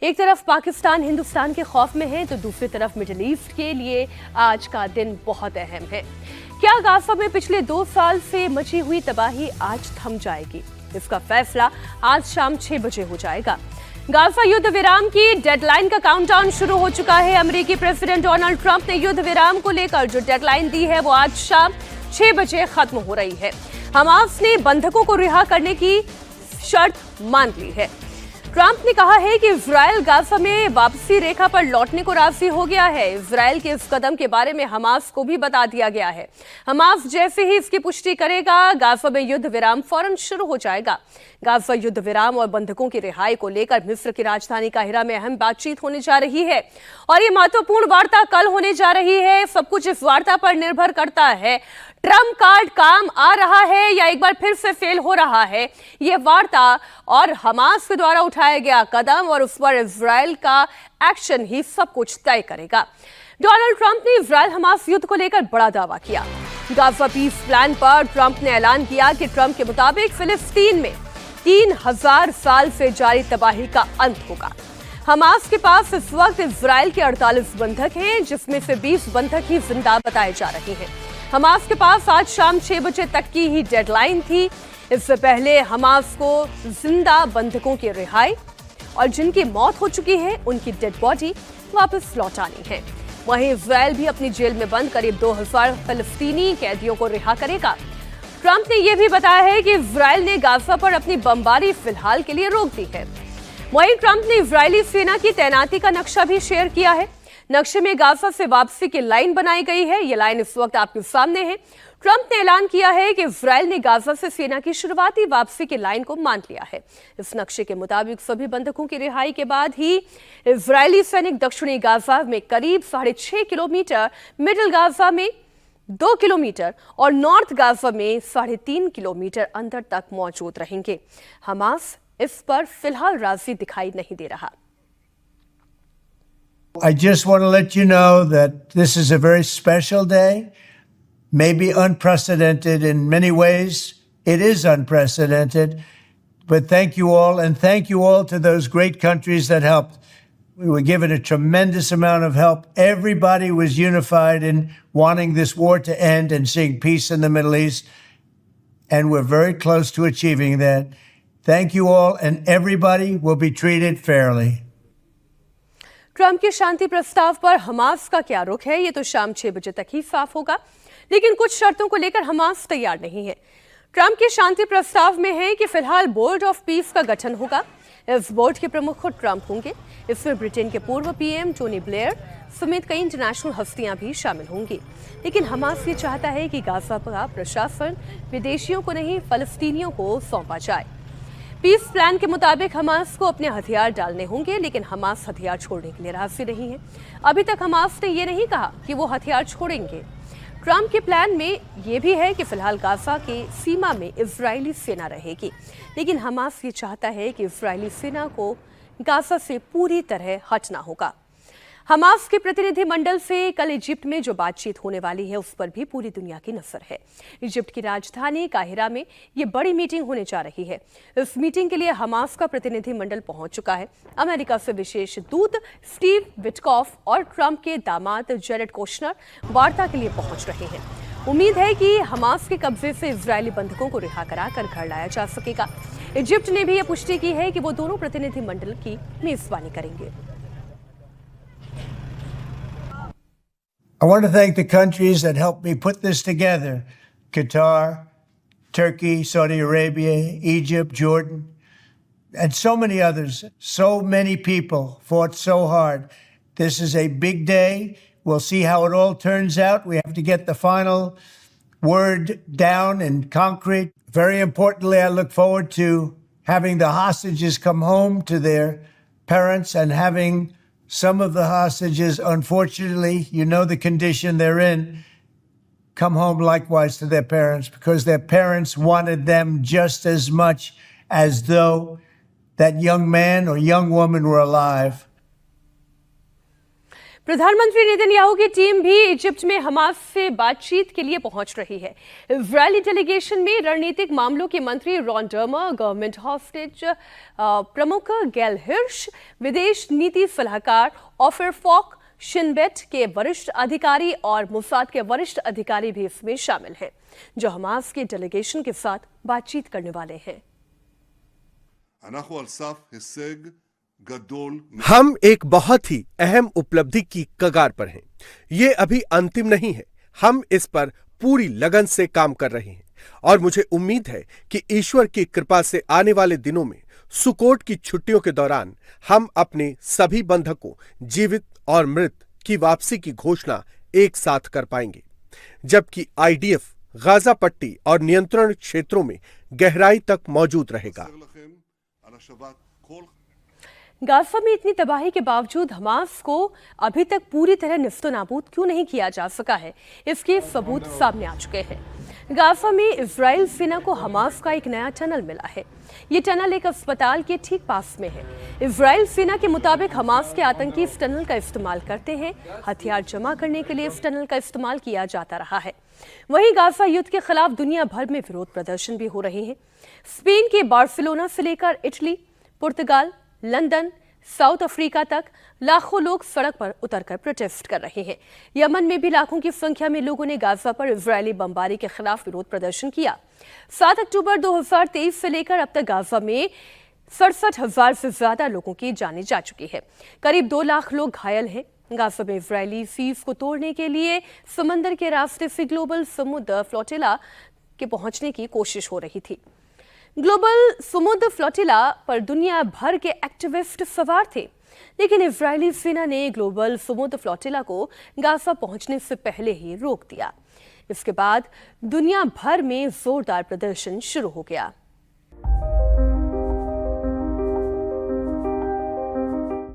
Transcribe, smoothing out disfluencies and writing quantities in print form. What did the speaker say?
एक तरफ पाकिस्तान हिंदुस्तान के खौफ में है तो दूसरी तरफ मिडिल ईस्ट के लिए आज का दिन बहुत अहम है। क्या गाजा में पिछले 2 साल से मची हुई तबाही आज थम जाएगी? इसका फैसला आज शाम 6 बजे हो जाएगा। गाजा युद्ध विराम की डेडलाइन का काउंटडाउन शुरू हो चुका है। अमेरिकी प्रेसिडेंट डोनाल्ड ट्रंप ने युद्ध विराम को लेकर जो डेडलाइन दी है वो आज शाम 6 बजे खत्म हो रही है। हमास ने बंधकों को रिहा करने की शर्त मान ली है। ट्रंप ने कहा है कि इजराइल गाजा में वापसी रेखा पर लौटने को राजी हो गया है। इजराइल के इस कदम के बारे में हमास को भी बता दिया गया है। हमास जैसे ही इसकी पुष्टि करेगा, गाजा में युद्ध विराम फौरन शुरू हो जाएगा। गाजा युद्ध विराम और बंधकों की रिहाई को लेकर मिस्र की राजधानी काहिरा में अहम बातचीत होने जा रही है और ये महत्वपूर्ण वार्ता कल होने जा रही है। सब कुछ इस वार्ता पर निर्भर करता है। ट्रंप कार्ड काम आ रहा है या एक बार फिर से फेल हो रहा है, ये वार्ता और हमास के द्वारा उठाया गया कदम और उस पर इजराइल का एक्शन ही सब कुछ तय करेगा। डोनाल्ड ट्रंप ने इजराइल हमास युद्ध को लेकर बड़ा दावा किया। गाजा पीस प्लान पर ट्रंप ने ऐलान किया कि ट्रंप के मुताबिक फिलिस्तीन में 3000 साल से जारी तबाही का अंत होगा। हमास के पास इस वक्त इजराइल के 48 बंधक हैं, जिसमें से 20 बंधक ही जिंदा बताए जा रहे हैं। हमास के पास आज शाम 6 बजे तक की ही डेडलाइन थी। इससे पहले हमास को जिंदा बंधकों की रिहाई और जिनकी मौत हो चुकी है उनकी डेड बॉडी वापस लौटानी है। वहीं इजराइल भी अपनी जेल में बंद करीब 2000 फिलिस्तीनी कैदियों को रिहा करेगा। ट्रंप ने यह भी बताया है कि इजराइल ने गाजा पर अपनी बमबारी फिलहाल के लिए रोक दी है। वहीं ट्रंप ने इजरायली सेना की तैनाती का नक्शा भी शेयर किया है। नक्शे में गाजा से वापसी की लाइन बनाई गई है। यह लाइन इस वक्त आपके सामने है। ट्रंप ने ऐलान किया है कि इजराइल ने गाजा से सेना की शुरुआती वापसी की लाइन को मान लिया है। इस नक्शे के मुताबिक सभी बंधकों की रिहाई के बाद ही इजरायली सैनिक दक्षिणी गाजा में करीब 6.5 किलोमीटर, मिडिल गाजा में 2 किलोमीटर और नॉर्थ गाजा में 3.5 किलोमीटर अंदर तक मौजूद रहेंगे। हमास इस पर फिलहाल राजी दिखाई नहीं दे रहा। I just want to let you know that this is a very special day, maybe unprecedented in many ways. It is unprecedented, but thank you all, and thank you all to those great countries that helped. We were given a tremendous amount of help. Everybody was unified in wanting this war to end and seeing peace in the Middle East, and we're very close to achieving that. Thank you all, and everybody will be treated fairly. Trump के शांति प्रस्ताव पर Hamas का क्या रुख है, ये तो शाम 6 बजे तक ही साफ होगा। लेकिन कुछ शर्तों को लेकर हमास तैयार नहीं है। ट्रंप के शांति प्रस्ताव में है कि फिलहाल बोर्ड ऑफ पीस का गठन होगा। इस बोर्ड के प्रमुख खुद ट्रंप होंगे। इसमें ब्रिटेन के पूर्व पीएम टोनी ब्लेयर समेत कई इंटरनेशनल हस्तियां भी शामिल होंगी। लेकिन हमास ये चाहता है कि गाजा का प्रशासन विदेशियों को नहीं, फलस्तीनियों को सौंपा जाए। पीस प्लान के मुताबिक हमास को अपने हथियार डालने होंगे, लेकिन हमास हथियार छोड़ने के लिए राजी नहीं है। अभी तक हमास ने यह नहीं कहा कि वो हथियार छोड़ेंगे। ट्रंप के प्लान में यह भी है कि फिलहाल गाजा के सीमा में इजरायली सेना रहेगी, लेकिन हमास ये चाहता है कि इजरायली सेना को गाजा से पूरी तरह हटना होगा। हमास के प्रतिनिधि मंडल से कल इजिप्ट में जो बातचीत होने वाली है उस पर भी पूरी दुनिया की नजर है। इजिप्ट की राजधानी काहिरा में ये बड़ी मीटिंग होने जा रही है। इस मीटिंग के लिए हमास का प्रतिनिधि मंडल पहुंच चुका है। अमेरिका से विशेष दूत स्टीव विटकॉफ और ट्रंप के दामाद जेरेड कोशनर वार्ता के लिए पहुंच रहे हैं। उम्मीद है कि हमास के कब्जे से इजरायली बंधकों को रिहा कराकर घर लाया जा सकेगा। इजिप्ट ने भी यह पुष्टि की है कि वो दोनों प्रतिनिधि मंडल की मेजबानी करेंगे। I want to thank the countries that helped me put this together: Qatar, Turkey, Saudi Arabia, Egypt, Jordan, and so many others. So many people fought so hard. This is a big day. We'll see how it all turns out. We have to get the final word down in concrete. Very importantly, I look forward to having the hostages come home to their parents and having some of the hostages, unfortunately, you know the condition they're in, come home likewise to their parents, because their parents wanted them just as much as though that young man or young woman were alive. प्रधानमंत्री Netanyahu की team भी Egypt में Hamas से बातचीत के लिए पहुंच रही है। इजरायली डेलीगेशन में रणनीतिक मामलों के मंत्री रॉन डर्मर, गवर्नमेंट हॉस्टेज प्रमुख गेल हिर्श, विदेश नीति सलाहकार ऑफर फॉक, शिनबेट के वरिष्ठ अधिकारी और मुसाद के वरिष्ठ अधिकारी भी इसमें शामिल हैं, जो हमास के डेलीगेशन के साथ बातचीत करने वाले हैं। हम एक बहुत ही अहम उपलब्धि की कगार पर हैं। ये अभी अंतिम नहीं है। हम इस पर पूरी लगन से काम कर रहे हैं और मुझे उम्मीद है कि ईश्वर की कृपा से आने वाले दिनों में सुकोट की छुट्टियों के दौरान हम अपने सभी बंधकों, जीवित और मृत की वापसी की घोषणा एक साथ कर पाएंगे, जबकि आईडीएफ गाजा पट्टी और नियंत्रण क्षेत्रों में गहराई तक मौजूद रहेगा। गाजा में इतनी तबाही के बावजूद हमास को अभी तक पूरी तरह निस्तनाबूद क्यों नहीं किया जा सका है, इसके सबूत सामने आ चुके हैं। गाजा में इजराइल सेना को हमास का एक नया टनल मिला है। ये टनल एक अस्पताल के ठीक पास में है। इजराइल सेना के मुताबिक हमास के आतंकी इस टनल का इस्तेमाल करते हैं। हथियार जमा करने के लिए इस टनल का इस्तेमाल किया जाता रहा है। वहीं गाजा युद्ध के खिलाफ दुनिया भर में विरोध प्रदर्शन भी हो रहे हैं। स्पेन के बार्सिलोना से लेकर इटली, पुर्तगाल, लंदन, साउथ अफ्रीका तक लाखों लोग सड़क पर उतरकर प्रोटेस्ट कर रहे हैं। यमन में भी लाखों की संख्या में लोगों ने गाजा पर इजरायली बमबारी के खिलाफ विरोध प्रदर्शन किया। 7 अक्टूबर 2023 से लेकर अब तक गाजा में 67,000 से ज्यादा लोगों की जानें जा चुकी है। करीब 2 लाख लोग घायल हैं। गाजा में इजरायली सीज को तोड़ने के लिए समंदर के रास्ते से ग्लोबल समुद्र फ्लोटिला के पहुंचने की कोशिश हो रही थी। ग्लोबल समुद्र फ्लोटिला पर दुनिया भर के एक्टिविस्ट सवार थे, लेकिन इजरायली सेना ने ग्लोबल समुद्र फ्लोटिला को गाजा पहुंचने से पहले ही रोक दिया। इसके बाद दुनिया भर में जोरदार प्रदर्शन शुरू हो गया।